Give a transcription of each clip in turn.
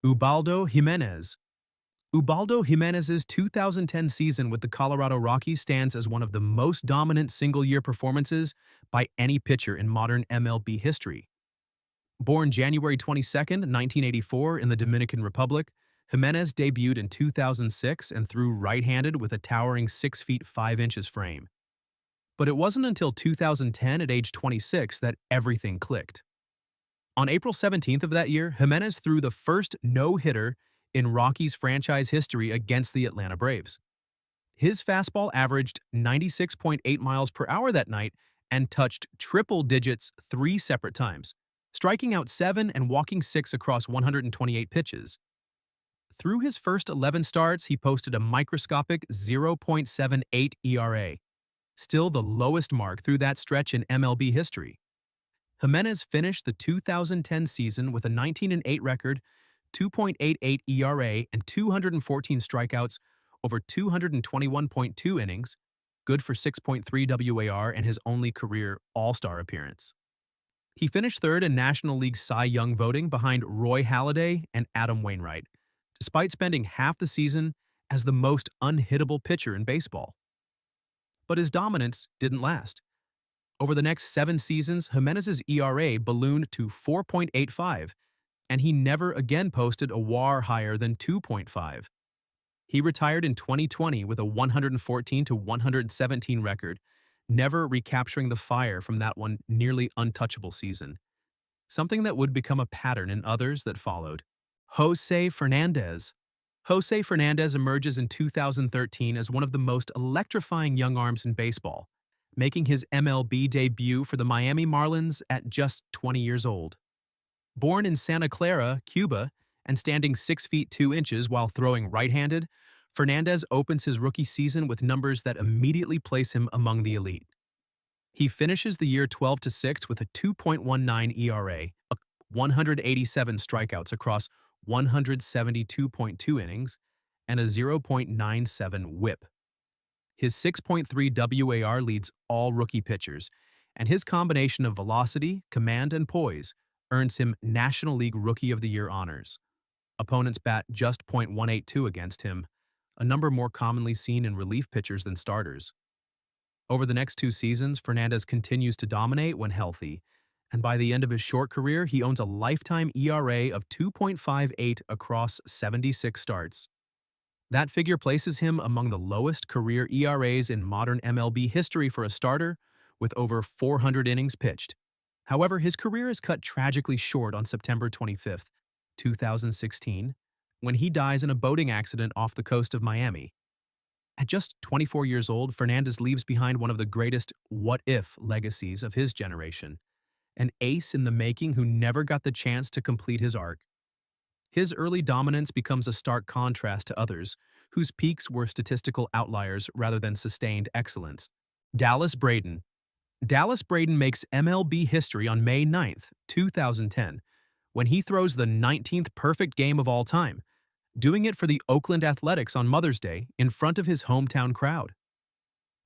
Ubaldo Jimenez. Ubaldo Jimenez's 2010 season with the Colorado Rockies stands as one of the most dominant single-year performances by any pitcher in modern MLB history. Born January 22, 1984 in the Dominican Republic, Jimenez debuted in 2006 and threw right-handed with a towering 6 feet 5 inches frame. But it wasn't until 2010 at age 26 that everything clicked. On April 17th of that year, Jimenez threw the first no-hitter in Rockies franchise history against the Atlanta Braves. His fastball averaged 96.8 miles per hour that night and touched triple digits 3 separate times, striking out 7 and walking 6 across 128 pitches. Through his first 11 starts, he posted a microscopic 0.78 ERA, still the lowest mark through that stretch in MLB history. Jimenez finished the 2010 season with a 19-8 record, 2.88 ERA, and 214 strikeouts over 221.2 innings, good for 6.3 WAR and his only career All-Star appearance. He finished third in National League Cy Young voting behind Roy Halladay and Adam Wainwright, despite spending half the season as the most unhittable pitcher in baseball. But his dominance didn't last. Over the next 7 seasons, Jimenez's ERA ballooned to 4.85, and he never again posted a WAR higher than 2.5. He retired in 2020 with a 114-117 record, never recapturing the fire from that one nearly untouchable season, something that would become a pattern in others that followed. Jose Fernandez. Jose Fernandez emerges in 2013 as one of the most electrifying young arms in baseball, making his MLB debut for the Miami Marlins at just 20 years old. Born in Santa Clara, Cuba, and standing 6 feet 2 inches while throwing right-handed, Fernandez opens his rookie season with numbers that immediately place him among the elite. He finishes the year 12-6 with a 2.19 ERA, 187 strikeouts across 172.2 innings, and a 0.97 WHIP. His 6.3 WAR leads all rookie pitchers, and his combination of velocity, command, and poise earns him National League Rookie of the Year honors. Opponents bat just .182 against him, a number more commonly seen in relief pitchers than starters. Over the next 2 seasons, Fernandez continues to dominate when healthy, and by the end of his short career, he owns a lifetime ERA of 2.58 across 76 starts. That figure places him among the lowest career ERAs in modern MLB history for a starter, with over 400 innings pitched. However, his career is cut tragically short on September 25, 2016, when he dies in a boating accident off the coast of Miami. At just 24 years old, Fernandez leaves behind one of the greatest what-if legacies of his generation, an ace in the making who never got the chance to complete his arc. His early dominance becomes a stark contrast to others, whose peaks were statistical outliers rather than sustained excellence. Dallas Braden. Dallas Braden makes MLB history on May 9, 2010, when he throws the 19th perfect game of all time, doing it for the Oakland Athletics on Mother's Day in front of his hometown crowd.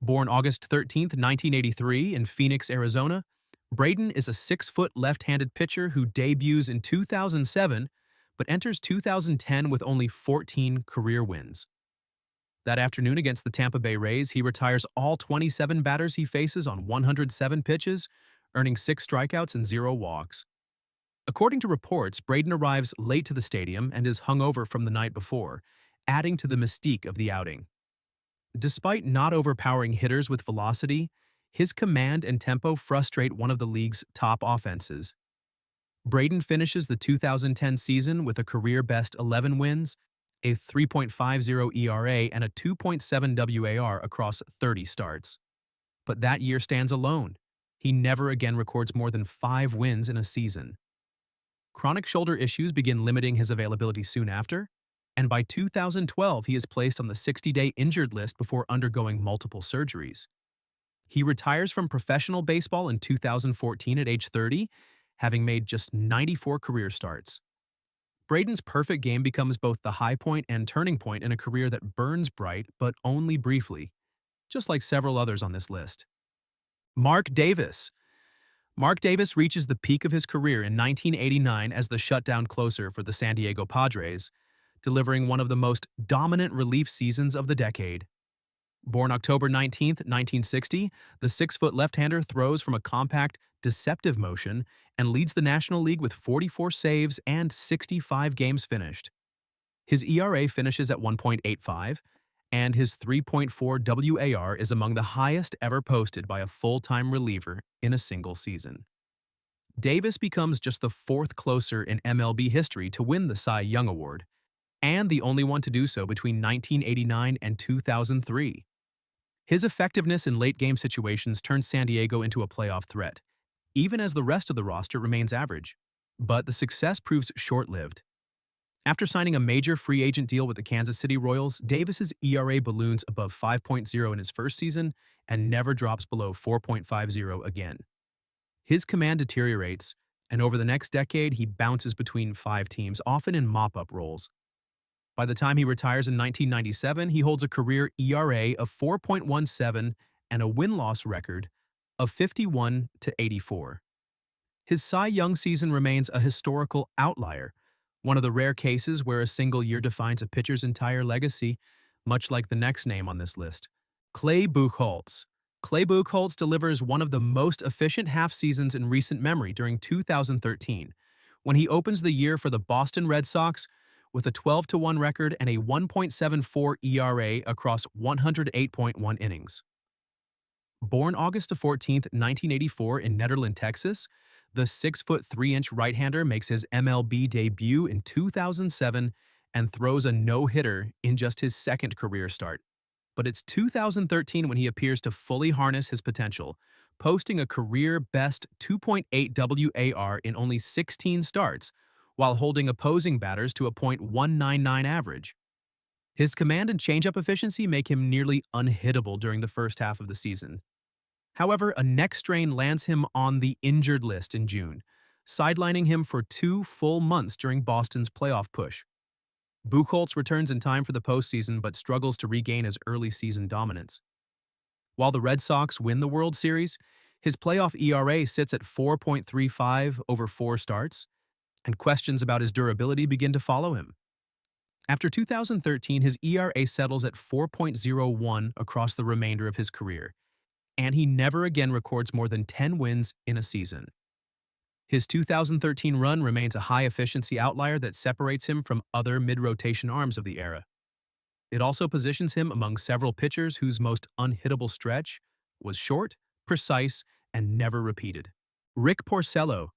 Born August 13, 1983 in Phoenix, Arizona, Braden is a 6-foot left-handed pitcher who debuts in 2007 but enters 2010 with only 14 career wins. That afternoon against the Tampa Bay Rays, he retires all 27 batters he faces on 107 pitches, earning 6 strikeouts and 0 walks. According to reports, Braden arrives late to the stadium and is hungover from the night before, adding to the mystique of the outing. Despite not overpowering hitters with velocity, his command and tempo frustrate one of the league's top offenses. Braden finishes the 2010 season with a career-best 11 wins, a 3.50 ERA, and a 2.7 WAR across 30 starts. But that year stands alone. He never again records more than 5 wins in a season. Chronic shoulder issues begin limiting his availability soon after, and by 2012 he is placed on the 60-day injured list before undergoing multiple surgeries. He retires from professional baseball in 2014 at age 30, having made just 94 career starts. Braden's perfect game becomes both the high point and turning point in a career that burns bright but only briefly, just like several others on this list. Mark Davis. Mark Davis reaches the peak of his career in 1989 as the shutdown closer for the San Diego Padres, delivering one of the most dominant relief seasons of the decade. Born October 19, 1960, the 6-foot left-hander throws from a compact, deceptive motion and leads the National League with 44 saves and 65 games finished. His ERA finishes at 1.85, and his 3.4 WAR is among the highest ever posted by a full-time reliever in a single season. Davis becomes just the fourth closer in MLB history to win the Cy Young Award, and the only one to do so between 1989 and 2003. His effectiveness in late-game situations turns San Diego into a playoff threat, even as the rest of the roster remains average. But the success proves short-lived. After signing a major free agent deal with the Kansas City Royals, Davis's ERA balloons above 5.0 in his first season and never drops below 4.50 again. His command deteriorates, and over the next decade he bounces between 5 teams, often in mop-up roles. By the time he retires in 1997, he holds a career ERA of 4.17 and a win-loss record of 51-84. His Cy Young season remains a historical outlier, one of the rare cases where a single year defines a pitcher's entire legacy, much like the next name on this list, Clay Buchholz. Clay Buchholz delivers one of the most efficient half-seasons in recent memory during 2013, when he opens the year for the Boston Red Sox with a 12-1 record and a 1.74 ERA across 108.1 innings. Born August 14, 1984 in Nederland, Texas, the 6-foot 3-inch right-hander makes his MLB debut in 2007 and throws a no-hitter in just his second career start. But it's 2013 when he appears to fully harness his potential, posting a career-best 2.8 WAR in only 16 starts, while holding opposing batters to a .199 average. His command and changeup efficiency make him nearly unhittable during the first half of the season. However, a neck strain lands him on the injured list in June, sidelining him for 2 full months during Boston's playoff push. Buchholz returns in time for the postseason but struggles to regain his early season dominance. While the Red Sox win the World Series, his playoff ERA sits at 4.35 over 4 starts, and questions about his durability begin to follow him. After 2013, his ERA settles at 4.01 across the remainder of his career, and he never again records more than 10 wins in a season. His 2013 run remains a high-efficiency outlier that separates him from other mid-rotation arms of the era. It also positions him among several pitchers whose most unhittable stretch was short, precise, and never repeated. Rick Porcello.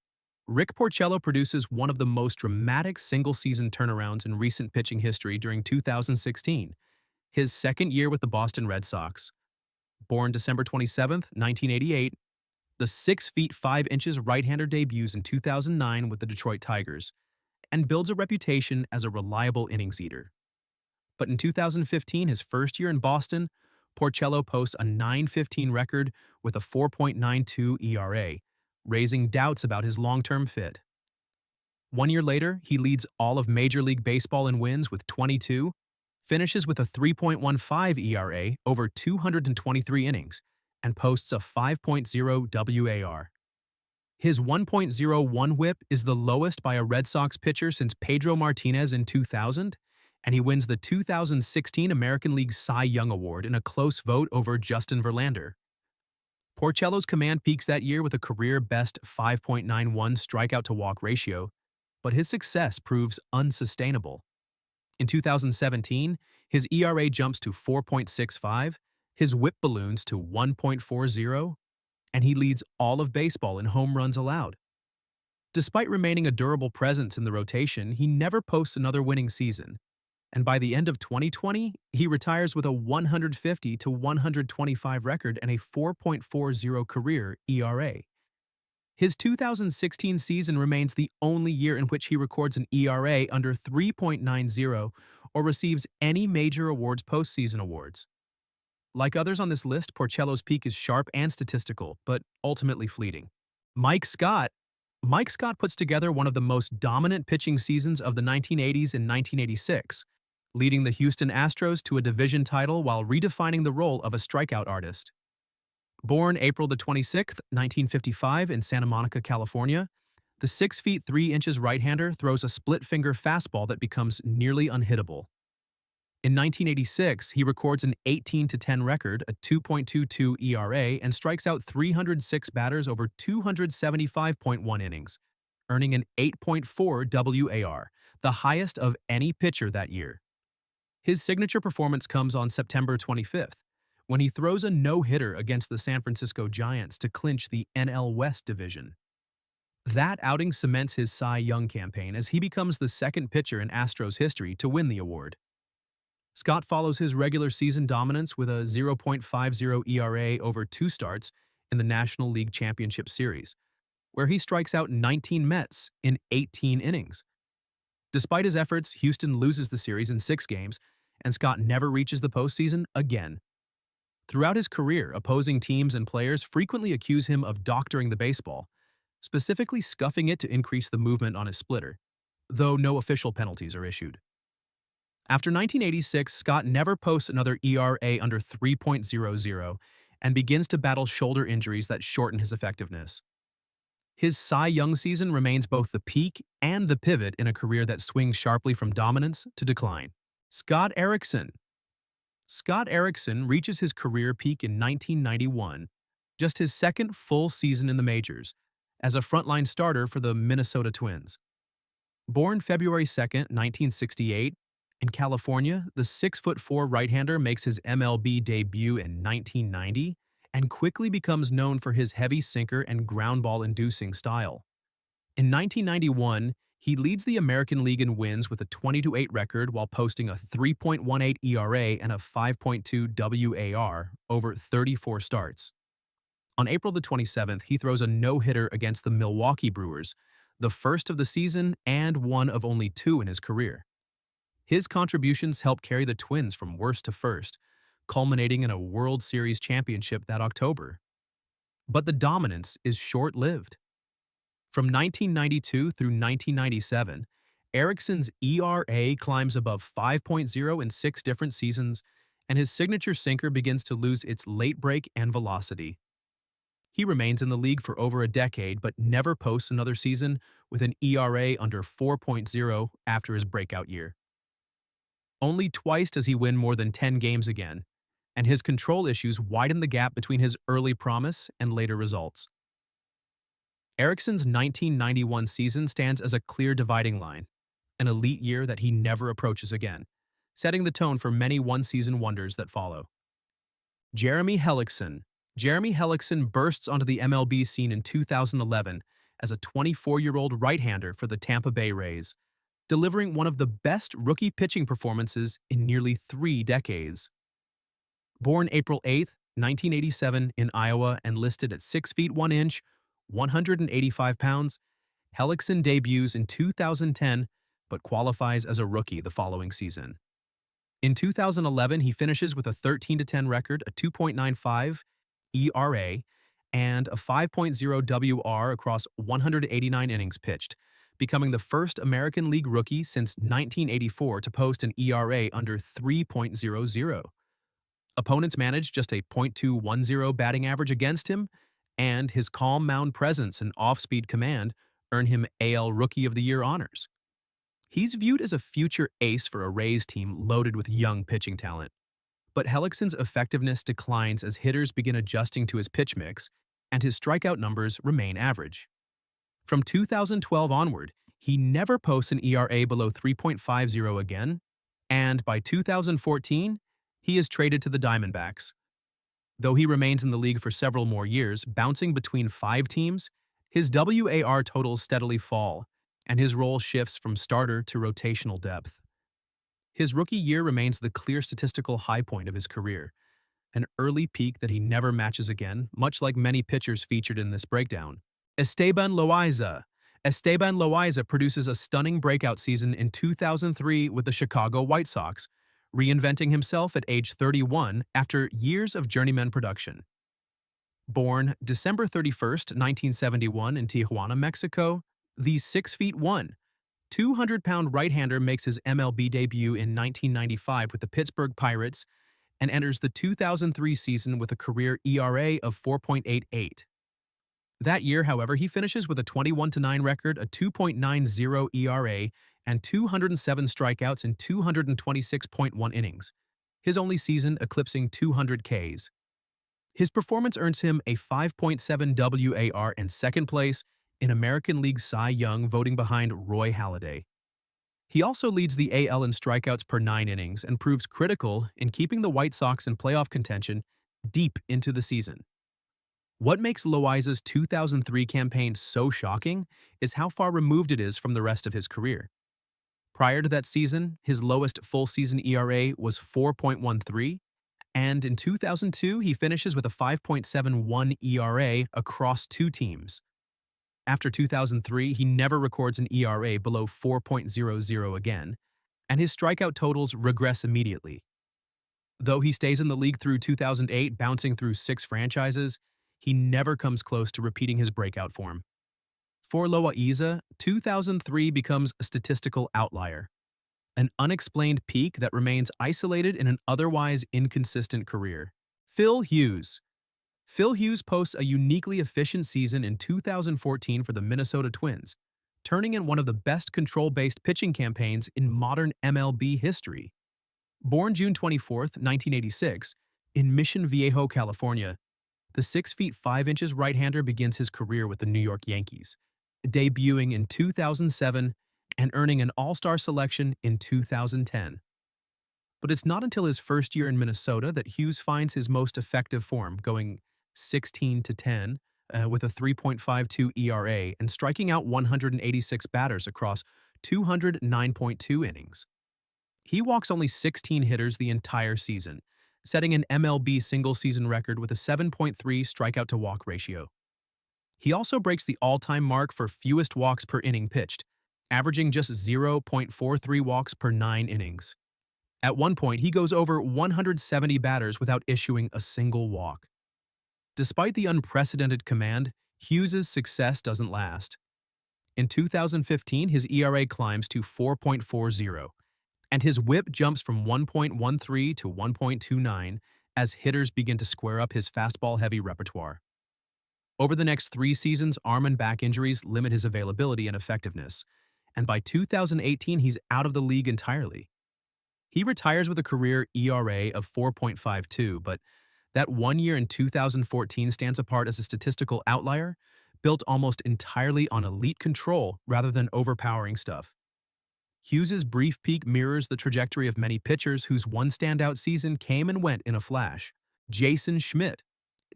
Rick Porcello produces one of the most dramatic single-season turnarounds in recent pitching history during 2016, his second year with the Boston Red Sox. Born December 27, 1988, the 6 feet 5 inches right-hander debuts in 2009 with the Detroit Tigers and builds a reputation as a reliable innings eater. But in 2015, his first year in Boston, Porcello posts a .915 record with a 4.92 ERA, raising doubts about his long-term fit. 1 year later, he leads all of Major League Baseball in wins with 22, finishes with a 3.15 ERA over 223 innings, and posts a 5.0 WAR. His 1.01 whip is the lowest by a Red Sox pitcher since Pedro Martinez in 2000, and he wins the 2016 American League Cy Young Award in a close vote over Justin Verlander. Porcello's command peaks that year with a career-best 5.91 strikeout-to-walk ratio, but his success proves unsustainable. In 2017, his ERA jumps to 4.65, his whip balloons to 1.40, and he leads all of baseball in home runs allowed. Despite remaining a durable presence in the rotation, he never posts another winning season, and by the end of 2020, he retires with a 150-125 record and a 4.40 career ERA. His 2016 season remains the only year in which he records an ERA under 3.90 or receives any major awards postseason awards. Like others on this list, Porcello's peak is sharp and statistical, but ultimately fleeting. Mike Scott puts together one of the most dominant pitching seasons of the 1980s and 1986, leading the Houston Astros to a division title while redefining the role of a strikeout artist. Born April the 26th, 1955 in Santa Monica, California, the 6 feet 3 inches right-hander throws a split-finger fastball that becomes nearly unhittable. In 1986, he records an 18-10 record, a 2.22 ERA, and strikes out 306 batters over 275.1 innings, earning an 8.4 WAR, the highest of any pitcher that year. His signature performance comes on September 25th, when he throws a no-hitter against the San Francisco Giants to clinch the NL West division. That outing cements his Cy Young campaign as he becomes the second pitcher in Astros history to win the award. Scott follows his regular season dominance with a 0.50 ERA over 2 starts in the National League Championship Series, where he strikes out 19 Mets in 18 innings. Despite his efforts, Houston loses the series in 6 games, and Scott never reaches the postseason again. Throughout his career, opposing teams and players frequently accuse him of doctoring the baseball, specifically scuffing it to increase the movement on his splitter, though no official penalties are issued. After 1986, Scott never posts another ERA under 3.00 and begins to battle shoulder injuries that shorten his effectiveness. His Cy Young season remains both the peak and the pivot in a career that swings sharply from dominance to decline. Scott Erickson. Scott Erickson reaches his career peak in 1991, just his second full season in the majors, as a frontline starter for the Minnesota Twins. Born February 2, 1968, in California, the 6'4" right-hander makes his MLB debut in 1990 and quickly becomes known for his heavy sinker and ground ball-inducing style. In 1991, he leads the American League in wins with a 20-8 record while posting a 3.18 ERA and a 5.2 WAR over 34 starts. On April the 27th, he throws a no-hitter against the Milwaukee Brewers, the first of the season and one of only 2 in his career. His contributions helped carry the Twins from worst to first, culminating in a World Series championship that October. But the dominance is short-lived. From 1992 through 1997, Erickson's ERA climbs above 5.0 in 6 different seasons, and his signature sinker begins to lose its late break and velocity. He remains in the league for over a decade but never posts another season with an ERA under 4.0 after his breakout year. Only twice does he win more than 10 games again, and his control issues widen the gap between his early promise and later results. Erickson's 1991 season stands as a clear dividing line, an elite year that he never approaches again, setting the tone for many one-season wonders that follow. Jeremy Hellickson. Jeremy Hellickson bursts onto the MLB scene in 2011 as a 24-year-old right-hander for the Tampa Bay Rays, delivering one of the best rookie pitching performances in nearly 3 decades. Born April 8, 1987 in Iowa and listed at 6 feet 1 inch, 185 pounds, Hellickson debuts in 2010 but qualifies as a rookie the following season. In 2011, he finishes with a 13-10 record, a 2.95 ERA, and a 5.0 WR across 189 innings pitched, becoming the first American League rookie since 1984 to post an ERA under 3.00. Opponents managed just a .210 batting average against him, and his calm mound presence and off-speed command earn him AL Rookie of the Year honors. He's viewed as a future ace for a Rays team loaded with young pitching talent. But Hellickson's effectiveness declines as hitters begin adjusting to his pitch mix, and his strikeout numbers remain average. From 2012 onward, he never posts an ERA below 3.50 again, and by 2014, he is traded to the Diamondbacks. Though he remains in the league for several more years, bouncing between 5 teams, his WAR totals steadily fall, and his role shifts from starter to rotational depth. His rookie year remains the clear statistical high point of his career, an early peak that he never matches again, much like many pitchers featured in this breakdown. Esteban Loaiza. Esteban Loaiza produces a stunning breakout season in 2003 with the Chicago White Sox, reinventing himself at age 31 after years of journeyman production. Born December 31st, 1971 in Tijuana, Mexico, the 6'1", 200-pound right-hander makes his MLB debut in 1995 with the Pittsburgh Pirates and enters the 2003 season with a career ERA of 4.88. That year, however, he finishes with a 21-9 record, a 2.90 ERA, and 207 strikeouts in 226.1 innings, his only season eclipsing 200 Ks. His performance earns him a 5.7 WAR and second place in American League Cy Young, voting behind Roy Halladay. He also leads the AL in strikeouts per 9 innings and proves critical in keeping the White Sox in playoff contention deep into the season. What makes Loiza's 2003 campaign so shocking is how far removed it is from the rest of his career. Prior to that season, his lowest full-season ERA was 4.13, and in 2002 he finishes with a 5.71 ERA across two teams. After 2003, he never records an ERA below 4.00 again, and his strikeout totals regress immediately. Though he stays in the league through 2008, bouncing through 6 franchises, he never comes close to repeating his breakout form. For Loaiza, 2003 becomes a statistical outlier, an unexplained peak that remains isolated in an otherwise inconsistent career. Phil Hughes. Phil Hughes posts a uniquely efficient season in 2014 for the Minnesota Twins, turning in one of the best control-based pitching campaigns in modern MLB history. Born June 24, 1986, in Mission Viejo, California, the 6 feet 5 inches right-hander begins his career with the New York Yankees, debuting in 2007 and earning an All-Star selection in 2010. But it's not until his first year in Minnesota that Hughes finds his most effective form, going 16-10 with a 3.52 ERA and striking out 186 batters across 209.2 innings. He walks only 16 hitters the entire season, setting an MLB single-season record with a 7.3 strikeout-to-walk ratio. He also breaks the all-time mark for fewest walks per inning pitched, averaging just 0.43 walks per 9 innings. At one point, he goes over 170 batters without issuing a single walk. Despite the unprecedented command, Hughes's success doesn't last. In 2015, his ERA climbs to 4.40, and his WHIP jumps from 1.13 to 1.29 as hitters begin to square up his fastball-heavy repertoire. Over the next 3 seasons, arm and back injuries limit his availability and effectiveness, and by 2018 he's out of the league entirely. He retires with a career ERA of 4.52, but that 1 year in 2014 stands apart as a statistical outlier, built almost entirely on elite control rather than overpowering stuff. Hughes's brief peak mirrors the trajectory of many pitchers whose one standout season came and went in a flash. Jason Schmidt.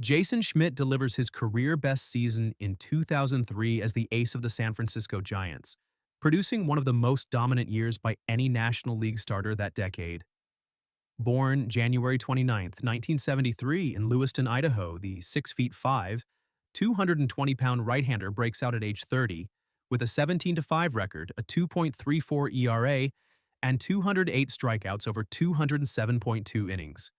Jason Schmidt delivers his career-best season in 2003 as the ace of the San Francisco Giants, producing one of the most dominant years by any National League starter that decade. Born January 29, 1973 in Lewiston, Idaho, the 6 feet 5, 220-pound right-hander breaks out at age 30 with a 17-5 record, a 2.34 ERA, and 208 strikeouts over 207.2 innings.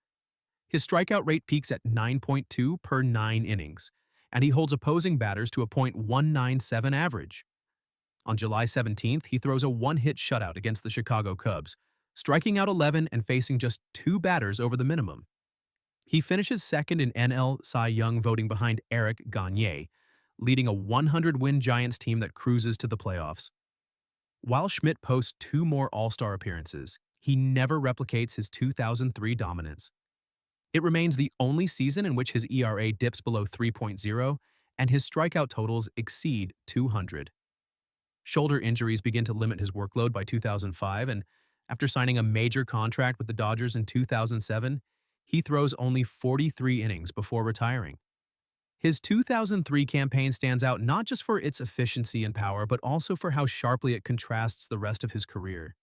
His strikeout rate peaks at 9.2 per 9 innings, and he holds opposing batters to a .197 average. On July 17th, he throws a one-hit shutout against the Chicago Cubs, striking out 11 and facing just 2 batters over the minimum. He finishes second in NL Cy Young voting behind Eric Gagne, leading a 100-win Giants team that cruises to the playoffs. While Schmidt posts 2 more All-Star appearances, he never replicates his 2003 dominance. It remains the only season in which his ERA dips below 3.0 and his strikeout totals exceed 200. Shoulder injuries begin to limit his workload by 2005, and after signing a major contract with the Dodgers in 2007, he throws only 43 innings before retiring. His 2003 campaign stands out not just for its efficiency and power, but also for how sharply it contrasts the rest of his career.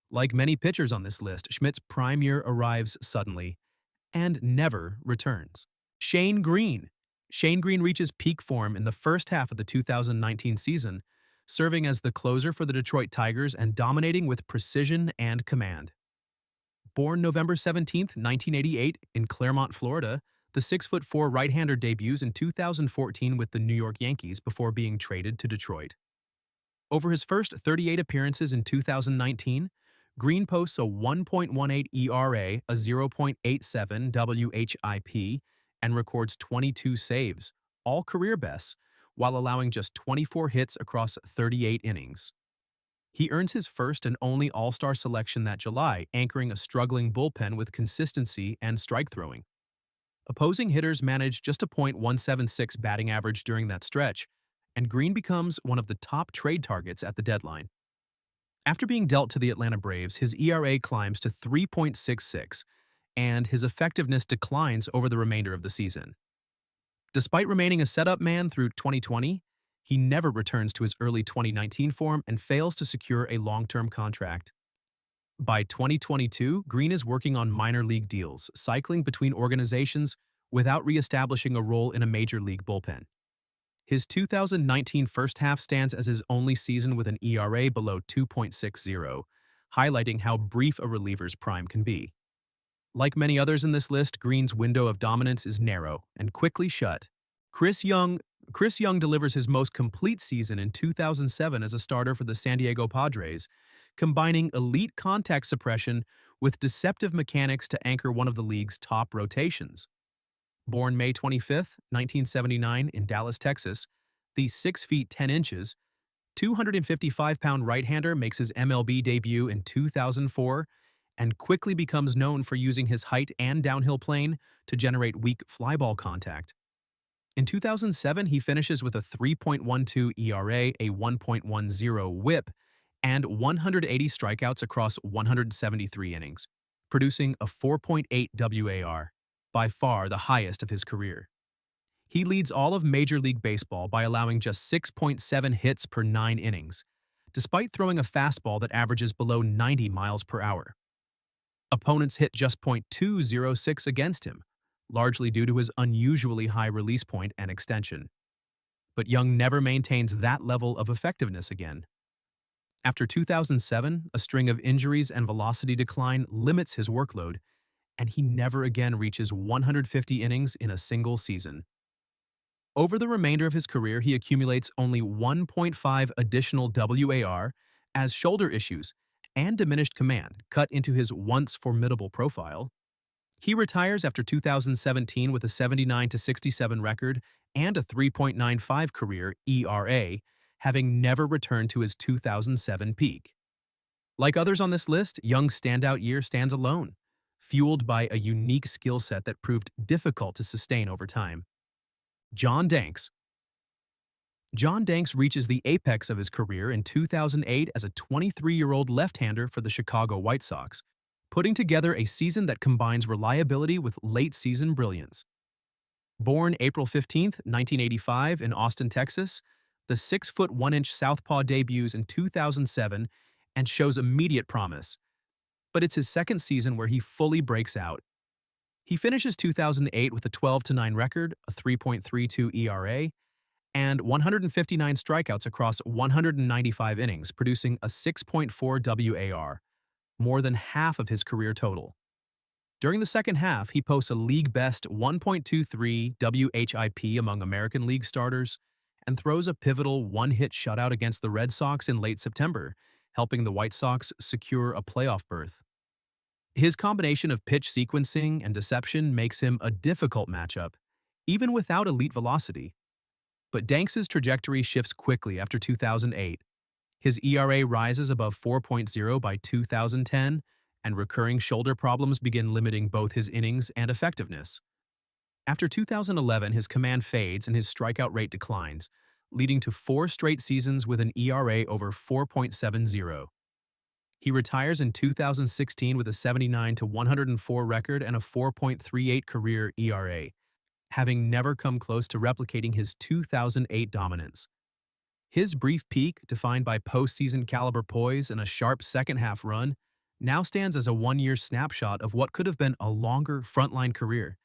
Like many pitchers on this list, Schmidt's prime year arrives suddenly and never returns. Shane Greene. Shane Greene reaches peak form in the first half of the 2019 season, serving as the closer for the Detroit Tigers and dominating with precision and command. Born November 17, 1988, in Claremont, Florida, the 6'4" right-hander debuts in 2014 with the New York Yankees before being traded to Detroit. Over his first 38 appearances in 2019, Green posts a 1.18 ERA, a 0.87 WHIP, and records 22 saves, all career bests, while allowing just 24 hits across 38 innings. He earns his first and only All-Star selection that July, anchoring a struggling bullpen with consistency and strike throwing. Opposing hitters managed just a .176 batting average during that stretch, and Green becomes one of the top trade targets at the deadline. After being dealt to the Atlanta Braves, his ERA climbs to 3.66, and his effectiveness declines over the remainder of the season. Despite remaining a setup man through 2020, he never returns to his early 2019 form and fails to secure a long-term contract. By 2022, Green is working on minor league deals, cycling between organizations without reestablishing a role in a major league bullpen. His 2019 first half stands as his only season with an ERA below 2.60, highlighting how brief a reliever's prime can be. Like many others in this list, Green's window of dominance is narrow and quickly shut. Chris Young delivers his most complete season in 2007 as a starter for the San Diego Padres, combining elite contact suppression with deceptive mechanics to anchor one of the league's top rotations. Born May 25, 1979 in Dallas, Texas, the 6 feet 10 inches, 255-pound right-hander makes his MLB debut in 2004 and quickly becomes known for using his height and downhill plane to generate weak flyball contact. In 2007, he finishes with a 3.12 ERA, a 1.10 WHIP, and 180 strikeouts across 173 innings, producing a 4.8 WAR, by far the highest of his career. He leads all of Major League Baseball by allowing just 6.7 hits per 9 innings, despite throwing a fastball that averages below 90 miles per hour. Opponents hit just .206 against him, largely due to his unusually high release point and extension. But Young never maintains that level of effectiveness again. After 2007, a string of injuries and velocity decline limits his workload, and he never again reaches 150 innings in a single season. Over the remainder of his career, he accumulates only 1.5 additional WAR as shoulder issues and diminished command cut into his once formidable profile. He retires after 2017 with a 79-67 record and a 3.95 career ERA, having never returned to his 2007 peak. Like others on this list, Young's standout year stands alone, fueled by a unique skill set that proved difficult to sustain over time. John Danks. John Danks reaches the apex of his career in 2008 as a 23-year-old left-hander for the Chicago White Sox, putting together a season that combines reliability with late-season brilliance. Born April 15, 1985 in Austin, Texas, the 6-foot 1-inch southpaw debuts in 2007 and shows immediate promise. But it's his second season where he fully breaks out. He finishes 2008 with a 12-9 record, a 3.32 ERA, and 159 strikeouts across 195 innings, producing a 6.4 WAR, more than half of his career total. During the second half, he posts a league-best 1.23 WHIP among American League starters and throws a pivotal one-hit shutout against the Red Sox in late September, helping the White Sox secure a playoff berth. His combination of pitch sequencing and deception makes him a difficult matchup, even without elite velocity. But Danks' trajectory shifts quickly after 2008. His ERA rises above 4.0 by 2010, and recurring shoulder problems begin limiting both his innings and effectiveness. After 2011, his command fades and his strikeout rate declines, leading to 4 straight seasons with an ERA over 4.70. He retires in 2016 with a 79-104 record and a 4.38 career ERA, having never come close to replicating his 2008 dominance. His brief peak, defined by postseason caliber poise and a sharp second-half run, now stands as a one-year snapshot of what could have been a longer frontline career.